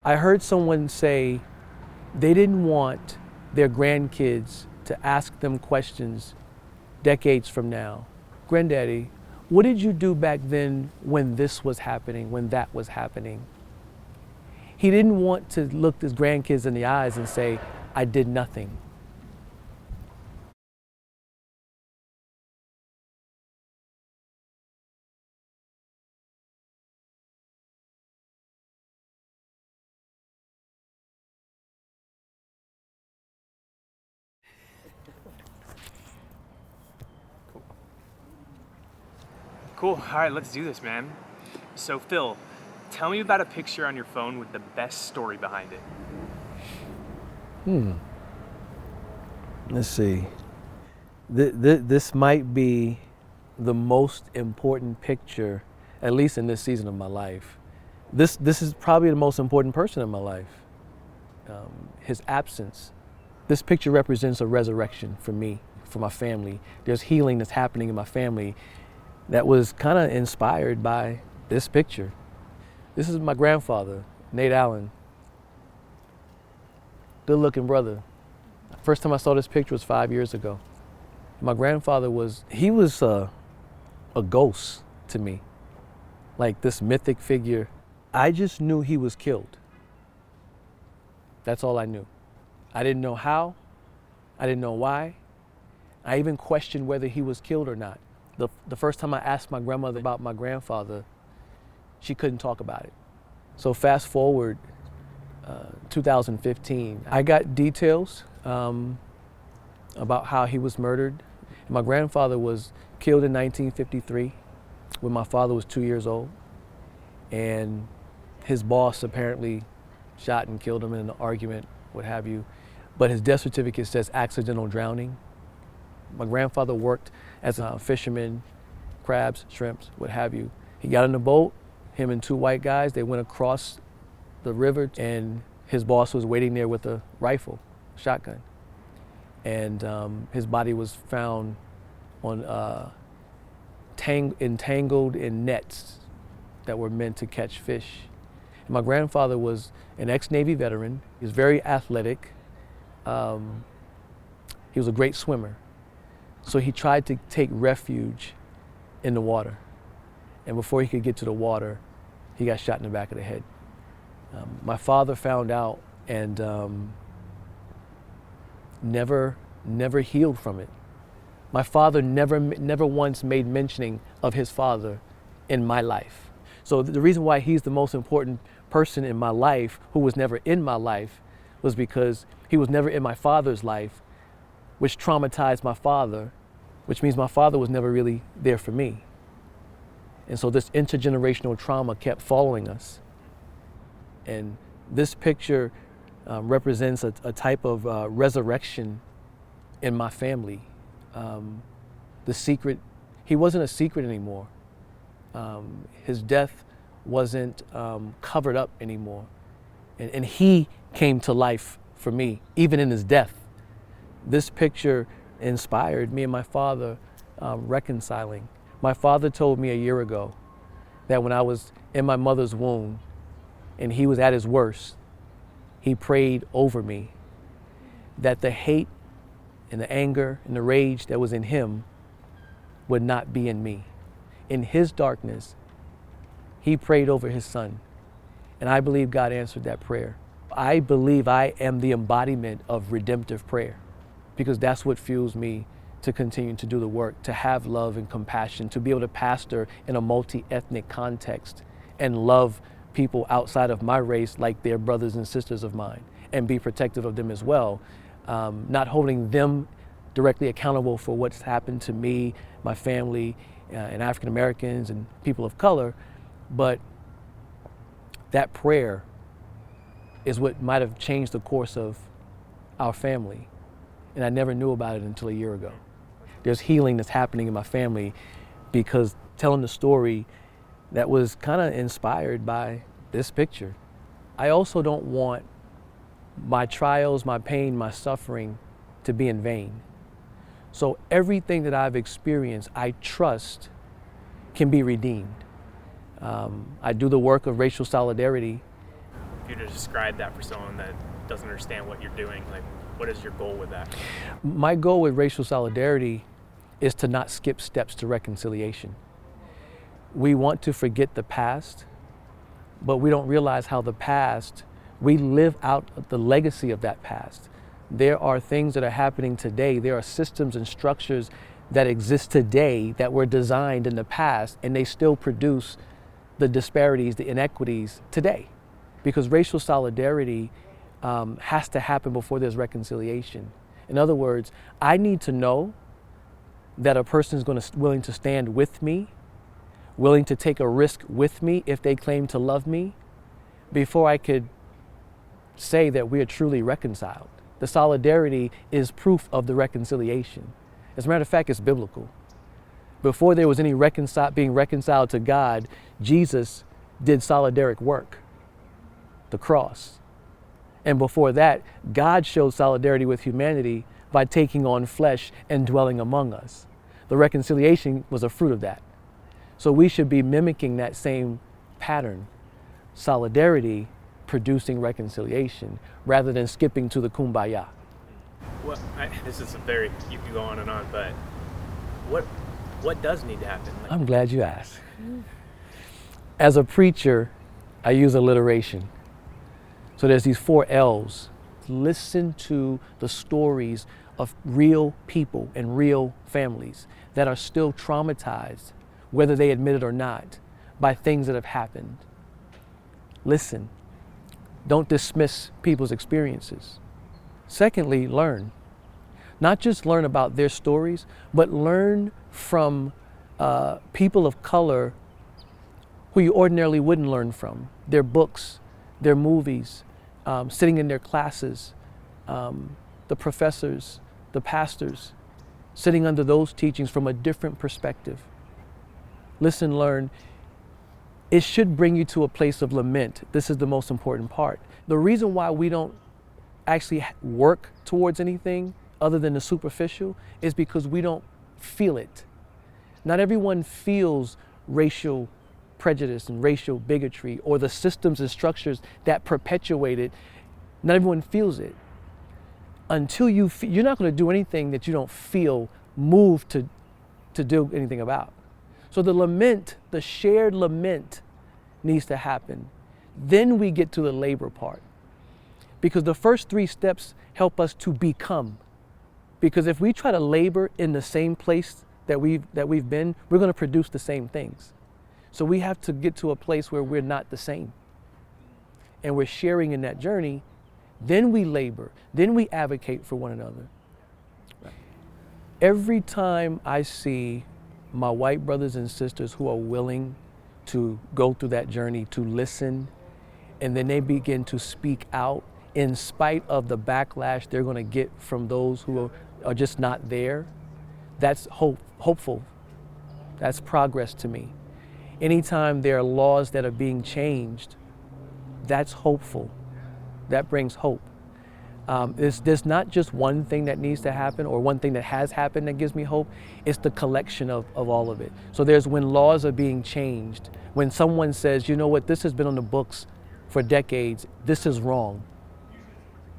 I heard someone say they didn't want their grandkids to ask them questions decades from now. Granddaddy, what did you do back then when this was happening, when that was happening? He didn't want to look his grandkids in the eyes and say, I did nothing. Cool. All right, let's do this, man. So, Phil, tell me about a picture on your phone with the best story behind it. Let's see. This might be the most important picture, at least in this season of my life. This is probably the most important person in my life. His absence. This picture represents a resurrection for me, for my family. There's healing that's happening in my family that was kind of inspired by this picture. This is my grandfather, Nate Allen. Good looking brother. First time I saw this picture was 5 years ago. My grandfather was a ghost to me, like this mythic figure. I just knew he was killed. That's all I knew. I didn't know how, I didn't know why. I even questioned whether he was killed or not. The first time I asked my grandmother about my grandfather, she couldn't talk about it. So fast forward 2015, I got details about how he was murdered. My grandfather was killed in 1953 when my father was 2 years old. And his boss apparently shot and killed him in an argument, what have you. But his death certificate says accidental drowning. My grandfather worked as a fisherman, crabs, shrimps, what have you. He got in the boat, him and two white guys, they went across the river, and his boss was waiting there with a rifle, shotgun. And his body was found on entangled in nets that were meant to catch fish. And my grandfather was an ex-Navy veteran. He was very athletic. He was a great swimmer. So he tried to take refuge in the water. And before he could get to the water, he got shot in the back of the head. My father found out and never healed from it. My father never once made mentioning of his father in my life. So the reason why he's the most important person in my life who was never in my life was because he was never in my father's life, which traumatized my father, which means my father was never really there for me. And so this intergenerational trauma kept following us. And this picture represents a type of resurrection in my family. The secret, he wasn't a secret anymore. His death wasn't covered up anymore. And he came to life for me, even in his death. This picture inspired me and my father reconciling. My father told me a year ago that when I was in my mother's womb and he was at his worst, he prayed over me that the hate and the anger and the rage that was in him would not be in me. In his darkness, he prayed over his son. And I believe God answered that prayer. I believe I am the embodiment of redemptive prayer, because that's what fuels me to continue to do the work, to have love and compassion, to be able to pastor in a multi-ethnic context and love people outside of my race like they're brothers and sisters of mine, and be protective of them as well. Not holding them directly accountable for what's happened to me, my family, and African Americans and people of color, but that prayer is what might have changed the course of our family. And I never knew about it until a year ago. There's healing that's happening in my family because telling the story that was kind of inspired by this picture. I also don't want my trials, my pain, my suffering to be in vain. So everything that I've experienced, I trust can be redeemed. I do the work of racial solidarity you were to describe that for someone that doesn't understand what you're doing, like what is your goal with that? My goal with racial solidarity is to not skip steps to reconciliation. We want to forget the past, but we don't realize how the past, we live out the legacy of that past. There are things that are happening today. There are systems and structures that exist today that were designed in the past, and they still produce the disparities, the inequities today. Because racial solidarity has to happen before there's reconciliation. In other words, I need to know that a person is willing to stand with me, willing to take a risk with me if they claim to love me, before I could say that we are truly reconciled. The solidarity is proof of the reconciliation. As a matter of fact, it's biblical. Before there was any being reconciled to God, Jesus did solidaric work, the cross. And before that, God showed solidarity with humanity by taking on flesh and dwelling among us. The reconciliation was a fruit of that. So we should be mimicking that same pattern. Solidarity producing reconciliation rather than skipping to the kumbaya. Well, this is you can go on and on, but what does need to happen? Like, I'm glad you asked. As a preacher, I use alliteration. So there's these 4 L's. Listen to the stories of real people and real families that are still traumatized, whether they admit it or not, by things that have happened. Listen. Don't dismiss people's experiences. Secondly, learn. Not just learn about their stories, but learn from people of color who you ordinarily wouldn't learn from. Their books, their movies, sitting in their classes, the professors, the pastors, sitting under those teachings from a different perspective. Listen, learn. It should bring you to a place of lament. This is the most important part. The reason why we don't actually work towards anything other than the superficial is because we don't feel it. Not everyone feels racial prejudice and racial bigotry or the systems and structures that perpetuate it. Not everyone feels it. Until you're not going to do anything that you don't feel moved to do anything about. So the lament, the shared lament needs to happen. Then we get to the labor part. Because the first 3 steps help us to become. Because if we try to labor in the same place that we've been, we're going to produce the same things. So we have to get to a place where we're not the same. And we're sharing in that journey. Then we labor. Then we advocate for one another. Every time I see my white brothers and sisters who are willing to go through that journey, to listen, and then they begin to speak out in spite of the backlash they're going to get from those who are just not there, that's hopeful. That's progress to me. Anytime there are laws that are being changed, that's hopeful. That brings hope. There's not just one thing that needs to happen or one thing that has happened that gives me hope. It's the collection of all of it. So there's when laws are being changed, when someone says, you know what, this has been on the books for decades, this is wrong.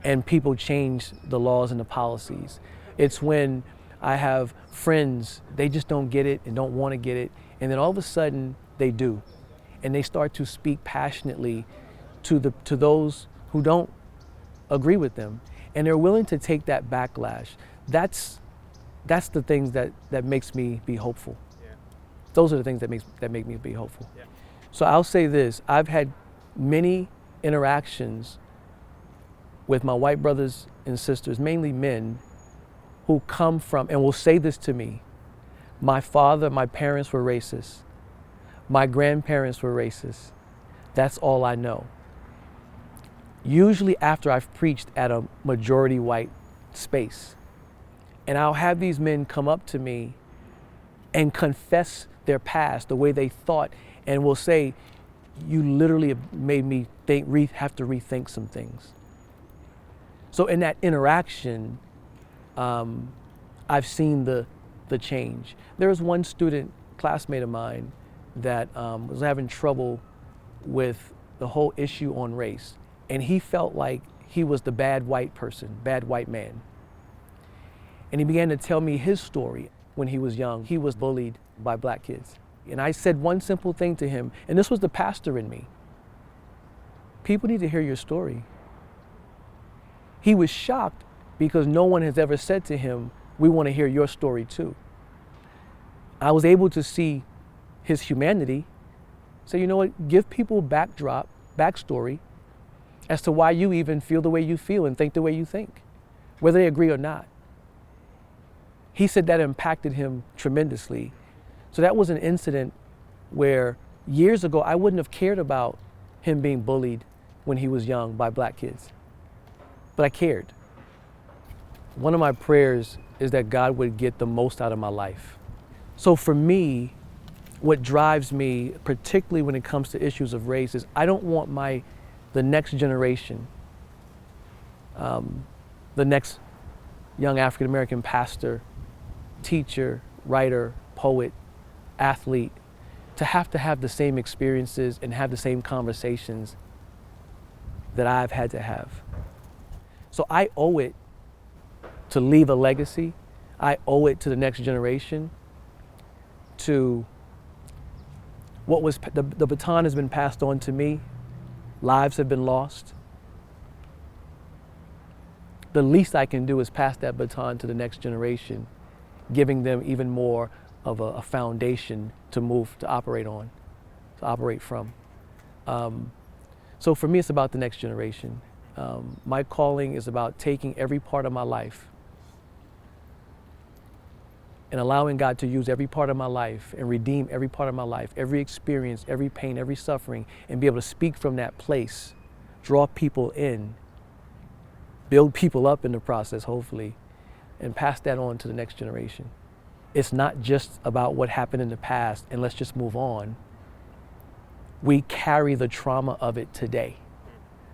And people change the laws and the policies. It's when I have friends, they just don't get it and don't want to get it. And then all of a sudden they do. And they start to speak passionately to those who don't agree with them, and they're willing to take that backlash. That's the things that makes me be hopeful. Yeah. Those are the things that make me be hopeful. Yeah. So I'll say this: I've had many interactions with my white brothers and sisters, mainly men, who come from and will say this to me: my parents were racist, my grandparents were racist. That's all I know. Usually after I've preached at a majority white space. And I'll have these men come up to me and confess their past, the way they thought, and will say, you literally have made me have to rethink some things. So in that interaction, I've seen the change. There was one classmate of mine, that was having trouble with the whole issue on race. and he felt like he was the bad white person, bad white man. And he began to tell me his story. When he was young, he was bullied by black kids. And I said one simple thing to him, and this was the pastor in me. People need to hear your story. He was shocked because no one has ever said to him, we want to hear your story too. I was able to see his humanity. So you know what, give people backstory as to why you even feel the way you feel and think the way you think, whether they agree or not. He said that impacted him tremendously. So that was an incident where years ago I wouldn't have cared about him being bullied when he was young by black kids, but I cared. One of my prayers is that God would get the most out of my life. So for me, what drives me, particularly when it comes to issues of race, is I don't want the next generation, the next young African-American pastor, teacher, writer, poet, athlete, to have the same experiences and have the same conversations that I've had to have. So I owe it to leave a legacy. I owe it to the next generation to the baton has been passed on to me. Lives have been lost. The least I can do is pass that baton to the next generation, giving them even more of a foundation to operate from. So for me, it's about the next generation. My calling is about taking every part of my life and allowing God to use every part of my life and redeem every part of my life, every experience, every pain, every suffering, and be able to speak from that place, draw people in, build people up in the process, hopefully, and pass that on to the next generation. It's not just about what happened in the past and let's just move on. We carry the trauma of it today.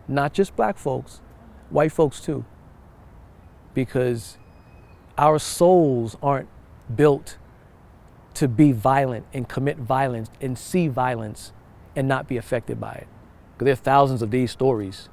Not just black folks, white folks too. Because our souls aren't built to be violent and commit violence and see violence and not be affected by it. Because there are thousands of these stories